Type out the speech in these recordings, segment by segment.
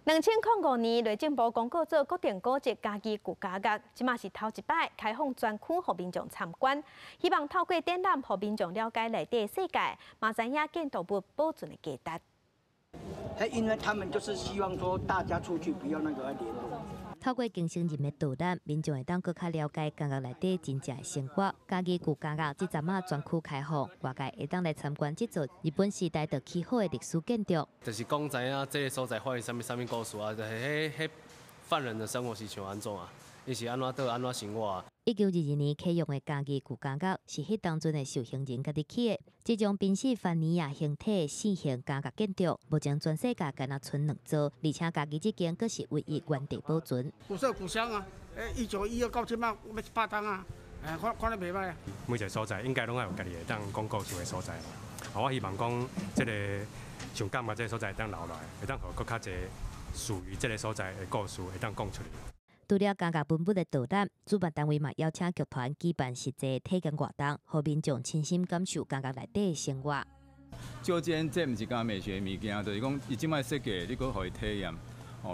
2005年，内政部公告做国定古迹家己旧家乐，即嘛是头一摆开放专区，予民众参观，希望透过展览，予民众了解内底世界，嘛知影建筑物保存的价值。因为他们就是希望说大家出去不要那个联络。 透过经行人的导览，民众会当更较了解家乐内底真正的生活。家己旧家乐即阵仔专区开放，外界会当来参观这座日本时代就起好的历史建筑。就是讲知影这个所在发生什么故事啊？就是迄犯人的生活是像安怎啊？伊是安怎倒安怎生活啊？1922年启用的家己旧家乐是迄当阵的受刑人家己起的。这种宾夕法尼亚形体的四型家乐建筑，目前全世界敢若剩2座，而且家己这间阁是唯一原地保存。古色古香啊！1912到即摆要8档啊！看得袂歹啊！每一个所在应该拢要有家己会当讲故事的所在。我希望讲这个像感觉这个所在会当留落来，会当互更较侪属于这个所在的故事会当讲出来。 除了家乐本部的导览，主办单位嘛邀请剧团举办实际体验活动，让民众亲身感受家乐内底的生活。照件这毋是讲美学物件，就是讲伊即摆设计，你搁互伊体验，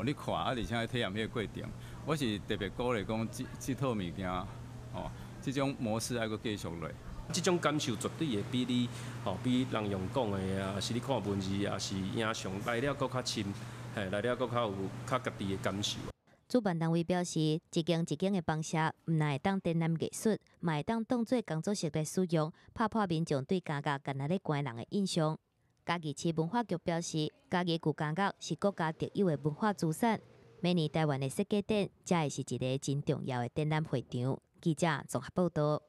你看而且体验迄个过程，我是特别鼓励讲这套物件，这种模式还阁继续落。这种感受绝对会比你比人用讲的啊，是你看文字啊，是影像来了搁较深，来了搁较有较家己的感受。 主办单位表示，一间一间的房舍，唔但会当展览艺术，嘛会当当做工作室来使用，打破民众对家乐干那咧关人的印象。嘉义市文化局表示，家己旧家乐是国家特有的文化资产，每年台湾的设计展，才会是一个真重要的展览会场。记者综合报道。